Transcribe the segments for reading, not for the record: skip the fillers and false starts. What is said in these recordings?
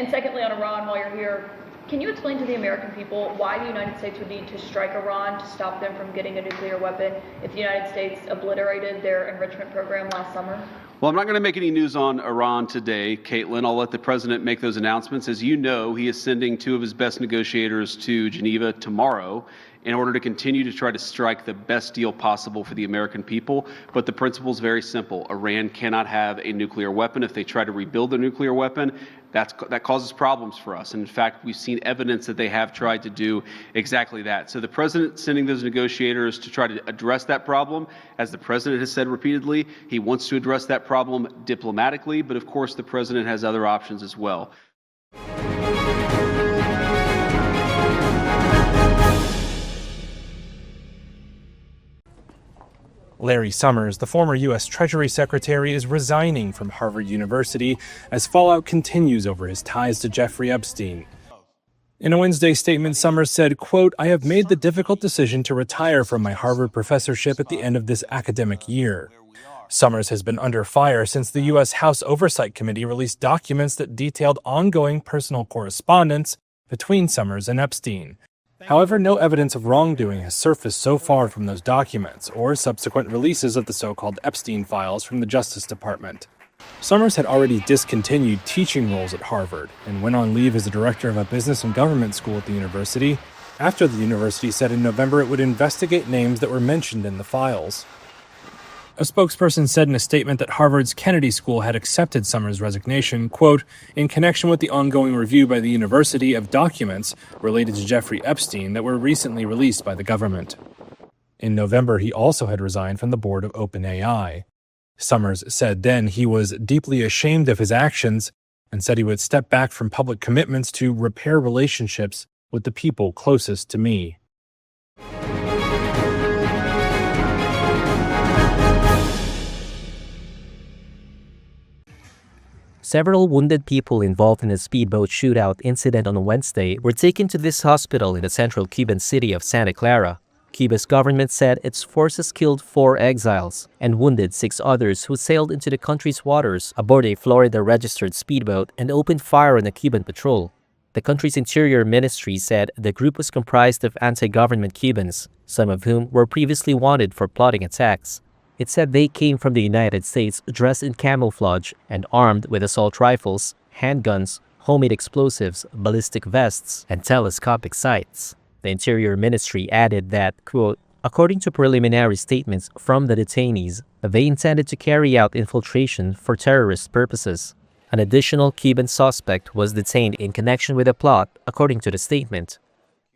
And secondly, on Iran, while you're here, can you explain to the American people why the United States would need to strike Iran to stop them from getting a nuclear weapon if the United States obliterated their enrichment program last summer? Well, I'm not going to make any news on Iran today, Caitlin. I'll let the president make those announcements. As you know, he is sending two of his best negotiators to Geneva tomorrow in order to continue to try to strike the best deal possible for the American people. But the principle is very simple. Iran cannot have a nuclear weapon. If they try to rebuild a nuclear weapon, that causes problems for us. And in fact, we've seen evidence that they have tried to do exactly that. So the president sending those negotiators to try to address that problem, as the president has said repeatedly, he wants to address that problem diplomatically, but of course the president has other options as well. Larry Summers, the former U.S. Treasury Secretary, is resigning from Harvard University as fallout continues over his ties to Jeffrey Epstein. In a Wednesday statement, Summers said, quote, "I have made the difficult decision to retire from my Harvard professorship at the end of this academic year." Summers has been under fire since the U.S. House Oversight Committee released documents that detailed ongoing personal correspondence between Summers and Epstein. However, no evidence of wrongdoing has surfaced so far from those documents or subsequent releases of the so-called Epstein files from the Justice Department. Summers had already discontinued teaching roles at Harvard and went on leave as a director of a business and government school at the university after the university said in November it would investigate names that were mentioned in the files. A spokesperson said in a statement that Harvard's Kennedy School had accepted Summers' resignation, quote, "in connection with the ongoing review by the university of documents related to Jeffrey Epstein that were recently released by the government." In November, he also had resigned from the board of OpenAI. Summers said then he was deeply ashamed of his actions and said he would step back from public commitments to repair relationships with the people closest to me. Several wounded people involved in a speedboat shootout incident on Wednesday were taken to this hospital in the central Cuban city of Santa Clara. Cuba's government said its forces killed 4 exiles and wounded 6 others who sailed into the country's waters aboard a Florida-registered speedboat and opened fire on a Cuban patrol. The country's interior ministry said the group was comprised of anti-government Cubans, some of whom were previously wanted for plotting attacks. It said they came from the United States dressed in camouflage and armed with assault rifles, handguns, homemade explosives, ballistic vests, and telescopic sights. The Interior Ministry added that, quote, "according to preliminary statements from the detainees, they intended to carry out infiltration for terrorist purposes." An additional Cuban suspect was detained in connection with the plot, according to the statement.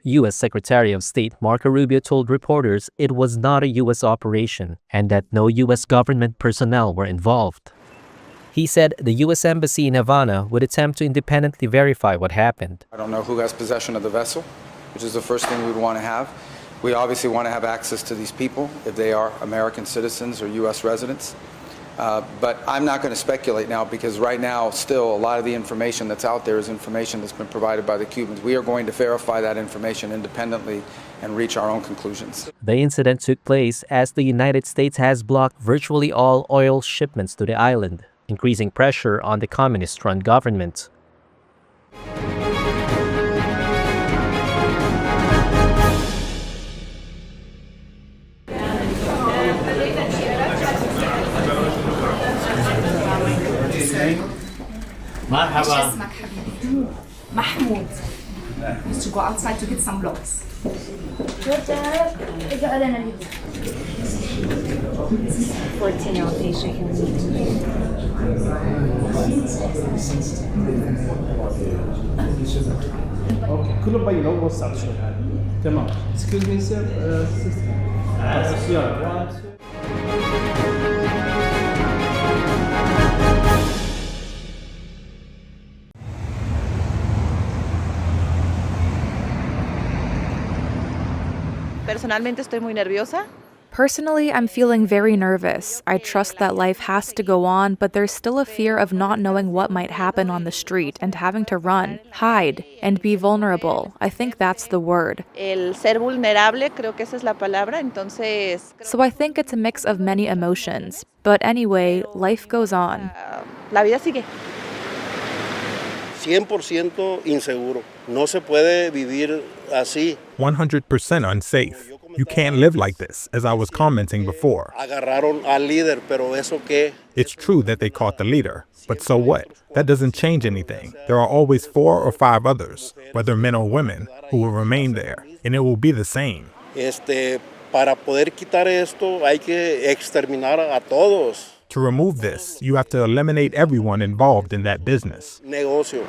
U.S. Secretary of State Marco Rubio told reporters it was not a U.S. operation and that no U.S. government personnel were involved. He said the U.S. Embassy in Havana would attempt to independently verify what happened. I don't know who has possession of the vessel, which is the first thing we would want to have. We obviously want to have access to these people if they are American citizens or U.S. residents. But I'm not going to speculate now because right now still a lot of the information that's out there is information that's been provided by the Cubans. We are going to verify that information independently and reach our own conclusions. The incident took place as the United States has blocked virtually all oil shipments to the island, increasing pressure on the communist-run government. مرحبا. Mahmoud. Used to go outside to get some blocks. 14-year-old patient. اوكي كله بينه ووسع شوي تمام excuse me sir Personalmente estoy muy nerviosa. Personally, I'm feeling very nervous. I trust that life has to go on, but there's still a fear of not knowing what might happen on the street and having to run, hide, and be vulnerable. I think that's the word. El ser vulnerable, creo que esa es la palabra, entonces... So I think it's a mix of many emotions. But anyway, life goes on. La vida sigue. 100% inseguro. No se puede vivir así. 100% unsafe. You can't live like this, as I was commenting before. Agarraron al líder, pero eso qué? It's true that they caught the leader, but so what? That doesn't change anything. There are always 4 or 5 others, whether men or women, who will remain there, and it will be the same. Para poder quitar esto, hay que exterminar a todos. To remove this, you have to eliminate everyone involved in that business. Negocio.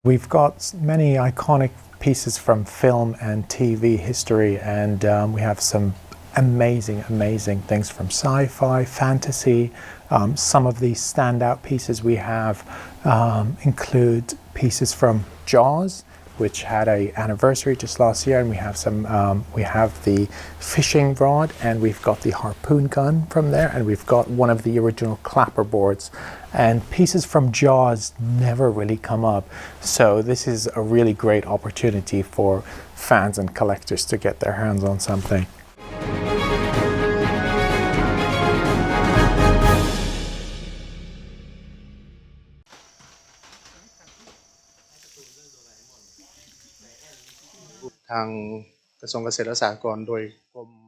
We've got many iconic pieces from film and TV history, and we have some amazing things from sci-fi, fantasy. Some of these standout pieces we have include pieces from Jaws, which had an anniversary just last year, and we have some. We have the fishing rod, and we've got the harpoon gun from there, and we've got one of the original clapperboards. And pieces from Jaws never really come up, so this is a really great opportunity for fans and collectors to get their hands on something.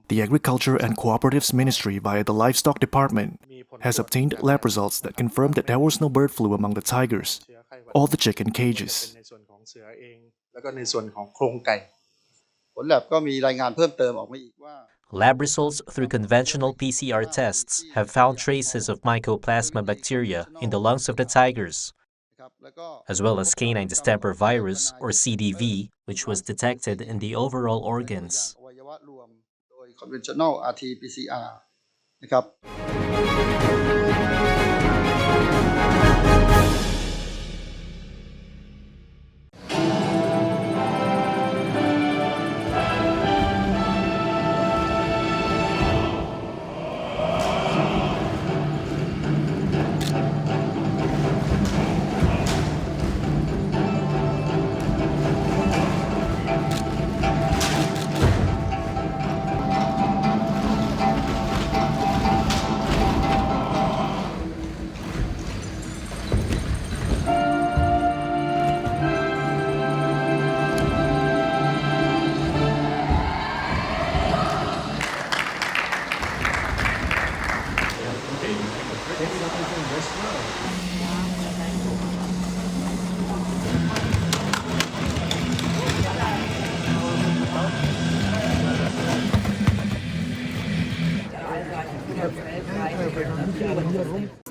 The Agriculture and Cooperatives Ministry via the Livestock Department has obtained lab results that confirm that there was no bird flu among the tigers or the chicken cages. Lab results through conventional PCR tests have found traces of Mycoplasma bacteria in the lungs of the tigers, as well as canine distemper virus, or CDV, which was detected in the overall organs. conventional RT-PCR นะครับ Thank you.